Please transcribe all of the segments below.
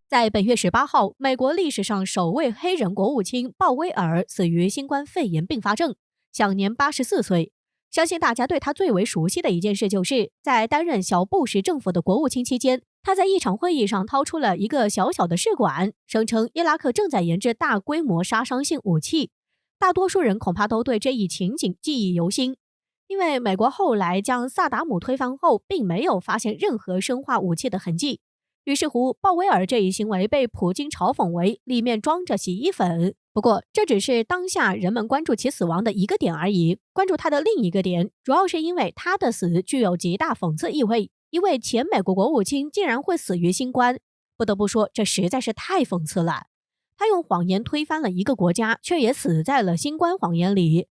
在本月18号，美国历史上首位黑人国务卿鲍威尔死于新冠肺炎并发症，享年84岁。相信大家对他最为熟悉的一件事，就是在担任小布什政府的国务卿期间，他在一场会议上掏出了一个小小的试管，声称伊拉克正在研制大规模杀伤性武器。大多数人恐怕都对这一情景记忆犹新，因为美国后来将萨达姆推翻后，并没有发现任何生化武器的痕迹。于是乎，鲍威尔这一行为被普京嘲讽为里面装着洗衣粉。不过，这只是当下人们关注其死亡的一个点而已。关注他的另一个点，主要是因为他的死具有极大讽刺意味。一位前美国国务卿竟然会死于新冠，不得不说，这实在是太讽刺了。他用谎言推翻了一个国家，却也死在了新冠谎言里。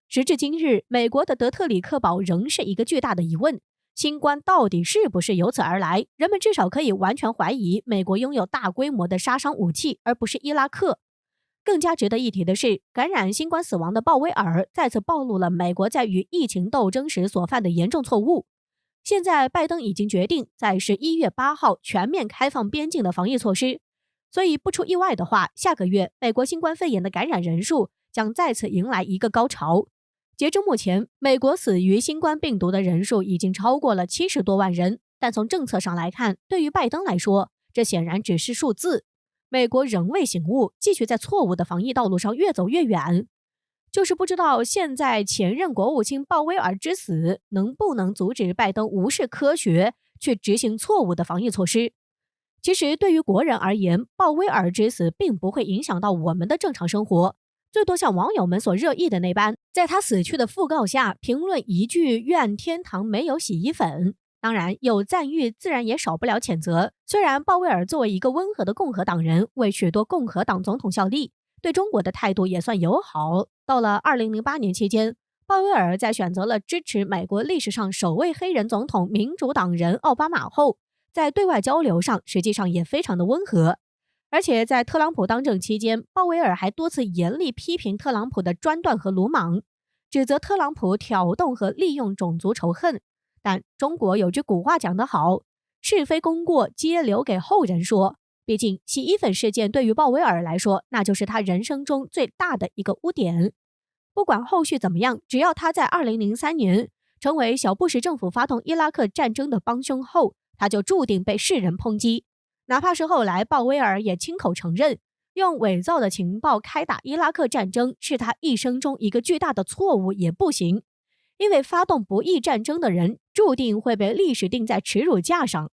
时至今日，美国的德特里克堡仍是一个巨大的疑问。新冠到底是不是由此而来？人们至少可以完全怀疑美国拥有大规模的杀伤武器，而不是伊拉克。更加值得一提的是，感染新冠死亡的鲍威尔再次暴露了美国在与疫情斗争时所犯的严重错误。现在，拜登已经决定在11月8号全面开放边境的防疫措施，所以不出意外的话，下个月美国新冠肺炎的感染人数将再次迎来一个高潮。截至目前，美国死于新冠病毒的人数已经超过了70多万人，但从政策上来看，对于拜登来说，这显然只是数字。美国仍未醒悟，继续在错误的防疫道路上越走越远。就是不知道现在前任国务卿鲍威尔之死能不能阻止拜登无视科学去执行错误的防疫措施。其实对于国人而言，鲍威尔之死并不会影响到我们的正常生活，最多像网友们所热议的那般，在他死去的讣告下评论一句愿天堂没有洗衣粉。当然，有赞誉自然也少不了谴责。虽然鲍威尔作为一个温和的共和党人，为许多共和党总统效力，对中国的态度也算友好。到了2008年期间，鲍威尔在选择了支持美国历史上首位黑人总统民主党人奥巴马后，在对外交流上实际上也非常的温和。而且在特朗普当政期间，鲍威尔还多次严厉批评特朗普的专断和鲁莽，指责特朗普挑动和利用种族仇恨。但中国有句古话讲得好，是非功过皆留给后人说。毕竟洗衣粉事件对于鲍威尔来说，那就是他人生中最大的一个污点。不管后续怎么样，只要他在2003年成为小布什政府发动伊拉克战争的帮凶后，他就注定被世人抨击。哪怕是后来鲍威尔也亲口承认，用伪造的情报开打伊拉克战争是他一生中一个巨大的错误也不行，因为发动不义战争的人注定会被历史钉在耻辱架上。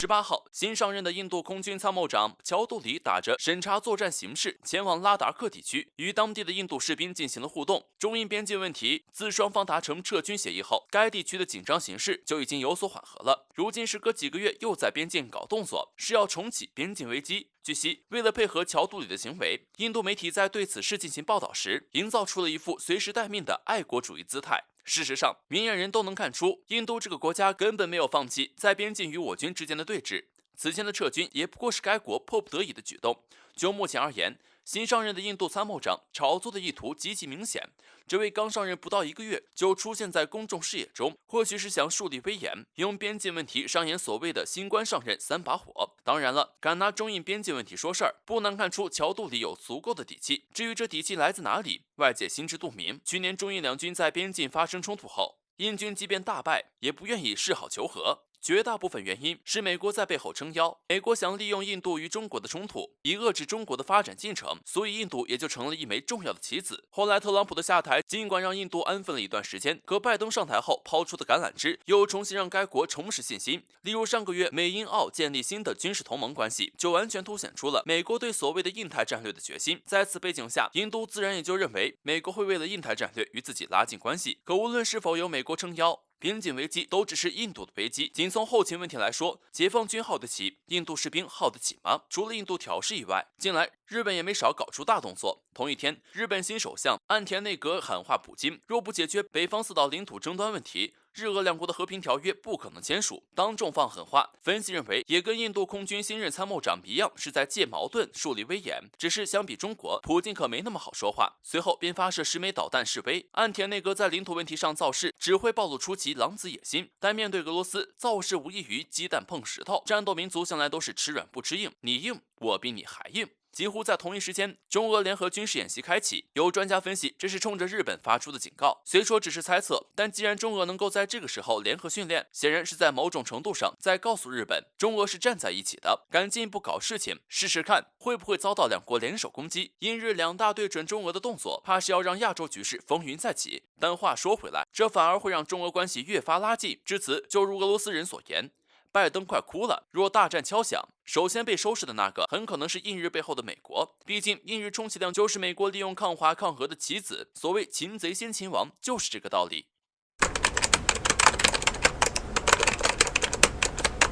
18号，新上任的印度空军参谋长乔杜里打着审查作战形势前往拉达克地区，与当地的印度士兵进行了互动。中印边境问题自双方达成撤军协议后，该地区的紧张形势就已经有所缓和了。如今时隔几个月又在边境搞动作，是要重启边境危机。据悉，为了配合乔杜里的行为，印度媒体在对此事进行报道时，营造出了一副随时待命的爱国主义姿态。事实上，明眼人都能看出，印度这个国家根本没有放弃在边境与我军之间的对峙。此前的撤军也不过是该国迫不得已的举动。就目前而言，新上任的印度参谋长炒作的意图极其明显。这位刚上任不到1个月就出现在公众视野中，或许是想树立威严，用边境问题上演所谓的新官上任3把火。当然了，敢拿中印边境问题说事儿，不难看出乔杜里有足够的底气。至于这底气来自哪里，外界心知肚明。去年中印两军在边境发生冲突后，印军即便大败，也不愿意示好求和。绝大部分原因是美国在背后撑腰，美国想利用印度与中国的冲突，以遏制中国的发展进程，所以印度也就成了一枚重要的棋子。后来特朗普的下台，尽管让印度安分了一段时间，可拜登上台后抛出的橄榄枝，又重新让该国重拾信心。例如上个月美英澳建立新的军事同盟关系，就完全凸显出了美国对所谓的印太战略的决心。在此背景下，印度自然也就认为美国会为了印太战略与自己拉近关系。可无论是否有美国撑腰，边境危机都只是印度的危机。仅从后勤问题来说，解放军耗得起，印度士兵耗得起吗？除了印度挑事以外，近来日本也没少搞出大动作。同一天，日本新首相岸田内阁喊话普京，若不解决北方4岛领土争端问题，日俄两国的和平条约不可能签署，当众放狠话。分析认为，也跟印度空军新任参谋长一样，是在借矛盾树立威严。只是相比中国，普京可没那么好说话。随后便发射10枚导弹示威，岸田内阁在领土问题上造势，只会暴露出其狼子野心。但面对俄罗斯，造势无异于鸡蛋碰石头。战斗民族向来都是吃软不吃硬，你硬，我比你还硬。几乎在同一时间，中俄联合军事演习开启。有专家分析，这是冲着日本发出的警告。虽说只是猜测，但既然中俄能够在这个时候联合训练，显然是在某种程度上在告诉日本，中俄是站在一起的，敢进一步搞事情，试试看会不会遭到两国联手攻击。印日两大对准中俄的动作，怕是要让亚洲局势风云再起。但话说回来，这反而会让中俄关系越发拉近。至此，就如俄罗斯人所言，拜登快哭了。若大战敲响，首先被收拾的那个很可能是印日背后的美国。毕竟印日充其量就是美国利用抗华抗俄的棋子，所谓擒贼先擒王就是这个道理。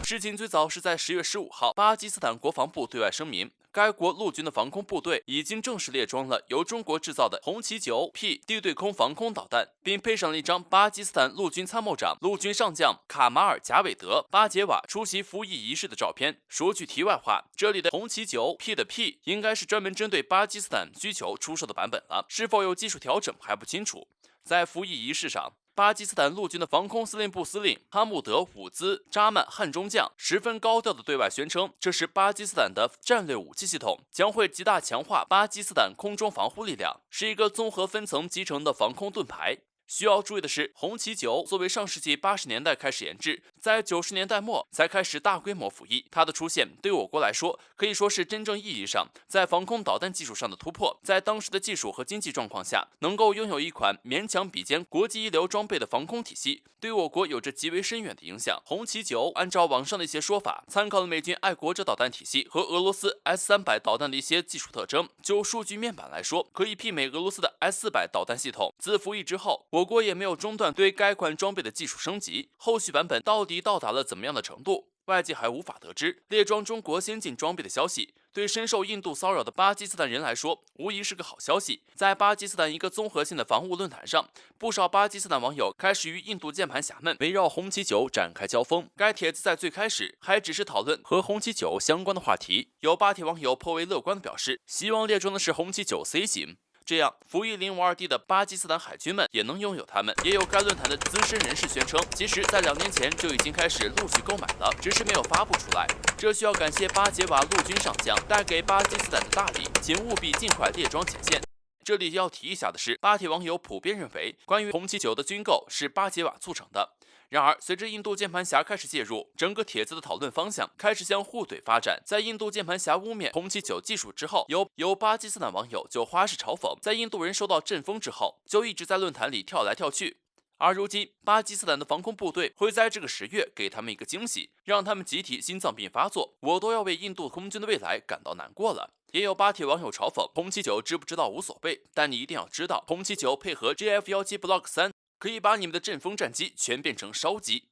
事情最早是在10月15号，巴基斯坦国防部对外声明，该国陆军的防空部队已经正式列装了由中国制造的红旗9 P 地对空防空导弹，并配上了一张巴基斯坦陆军参谋长、陆军上将卡马尔·贾韦德·巴杰瓦出席服役仪式的照片。说句题外话，这里的红旗9 P 的 P 应该是专门针对巴基斯坦需求出售的版本了，是否有技术调整还不清楚。在服役仪式上，巴基斯坦陆军的防空司令部司令哈穆德·伍兹·扎曼汗中将十分高调地对外宣称，这是巴基斯坦的战略武器系统，将会极大强化巴基斯坦空中防护力量，是一个综合分层集成的防空盾牌。需要注意的是，红旗9作为上世纪80年代开始研制，在90年代末才开始大规模服役。它的出现对我国来说，可以说是真正意义上在防空导弹技术上的突破。在当时的技术和经济状况下，能够拥有一款勉强比肩国际一流装备的防空体系，对我国有着极为深远的影响。红旗9按照网上的一些说法，参考了美军爱国者导弹体系和俄罗斯 S-300导弹的一些技术特征。就数据面板来说，可以媲美俄罗斯的 S-400导弹系统。自服役之后，我国也没有中断对该款装备的技术升级，后续版本到底到达了怎么样的程度，外界还无法得知。列装中国先进装备的消息，对深受印度骚扰的巴基斯坦人来说，无疑是个好消息。在巴基斯坦一个综合性的防务论坛上，不少巴基斯坦网友开始与印度键盘侠们围绕红旗9展开交锋。该帖子在最开始还只是讨论和红旗9相关的话题，有巴铁网友颇为乐观地表示，希望列装的是红旗9 C 型。这样，服役052D的巴基斯坦海军们也能拥有它们。也有该论坛的资深人士宣称，其实在2年前就已经开始陆续购买了，只是没有发布出来。这需要感谢巴杰瓦陆军上将带给巴基斯坦的大礼，请务必尽快列装前线。这里要提一下的是，巴铁网友普遍认为，关于红旗9的军购是巴杰瓦促成的。然而，随着印度键盘侠开始介入，整个帖子的讨论方向开始向互怼发展。在印度键盘侠污蔑红旗9技术之后，有巴基斯坦网友就花式嘲讽，在印度人受到阵风之后，就一直在论坛里跳来跳去。而如今，巴基斯坦的防空部队会在这个10月给他们一个惊喜，让他们集体心脏病发作，我都要为印度空军的未来感到难过了。也有巴铁网友嘲讽，红旗9知不知道无所谓，但你一定要知道，红旗9配合 JF-17 Block 3。可以把你们的阵风战机全变成烧机。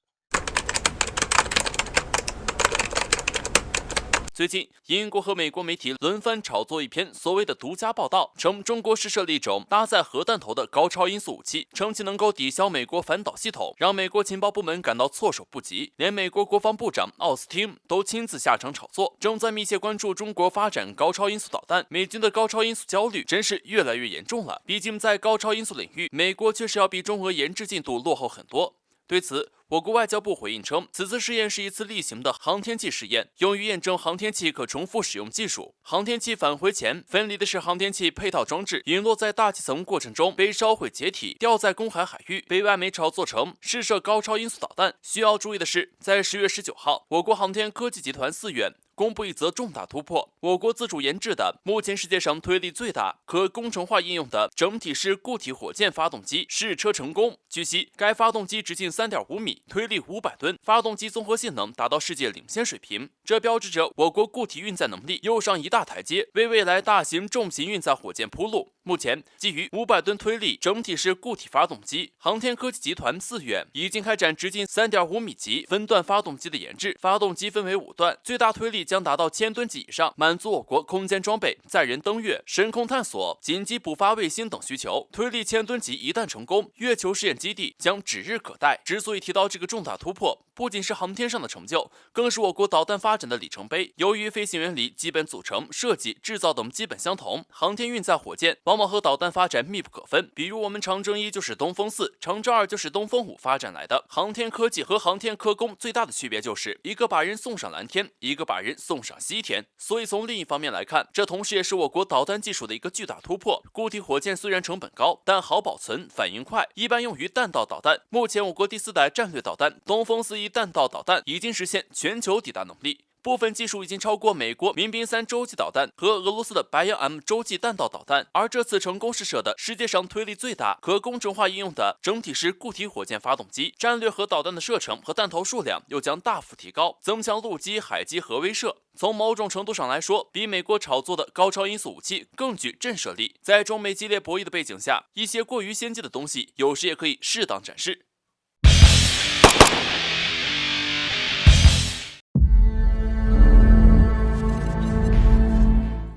最近，英国和美国媒体轮番炒作一篇所谓的独家报道，称中国试射了一种搭载核弹头的高超音速武器，称其能够抵消美国反导系统，让美国情报部门感到措手不及。连美国国防部长奥斯汀都亲自下场炒作，正在密切关注中国发展高超音速导弹。美军的高超音速焦虑真是越来越严重了，毕竟在高超音速领域，美国确实要比中俄研制进度落后很多。对此，我国外交部回应称，此次试验是一次例行的航天器试验，用于验证航天器可重复使用技术。航天器返回前分离的是航天器配套装置，陨落在大气层过程中被烧毁解体，掉在公海海域，被外媒炒作成试射高超音速导弹。需要注意的是，在10月19号，我国航天科技集团4院公布一则重大突破，我国自主研制的目前世界上推力最大、可工程化应用的整体式固体火箭发动机试车成功。据悉，该发动机直径3.5米，推力500吨，发动机综合性能达到世界领先水平。这标志着我国固体运载能力又上一大台阶，为未来大型重型运载火箭铺路。目前，基于500吨推力整体式固体发动机，航天科技集团4院已经开展直径3.5米级分段发动机的研制。发动机分为5段，最大推力力将达到1000吨级以上，满足我国空间装备、载人登月、深空探索、紧急补发卫星等需求。推力1000吨级一旦成功，月球试验基地将指日可待。之所以提到这个重大突破，不仅是航天上的成就，更是我国导弹发展的里程碑。由于飞行原理、基本组成、设计、制造等基本相同，航天运载火箭往往和导弹发展密不可分。比如我们长征1就是东风4，长征2就是东风5发展来的。航天科技和航天科工最大的区别就是一个把人送上蓝天，一个把人送上西天。所以从另一方面来看，这同时也是我国导弹技术的一个巨大突破。固体火箭虽然成本高，但好保存，反应快，一般用于弹道导弹。目前我国第4代战略导弹东风4E弹道导弹已经实现全球抵达能力。部分技术已经超过美国民兵3洲际导弹和俄罗斯的白杨 M 洲际弹道导弹，而这次成功试射的世界上推力最大、可工程化应用的整体式固体火箭发动机，战略核导弹的射程和弹头数量又将大幅提高，增强陆基、海基核威慑。从某种程度上来说，比美国炒作的高超音速武器更具震慑力。在中美激烈博弈的背景下，一些过于先进的东西有时也可以适当展示。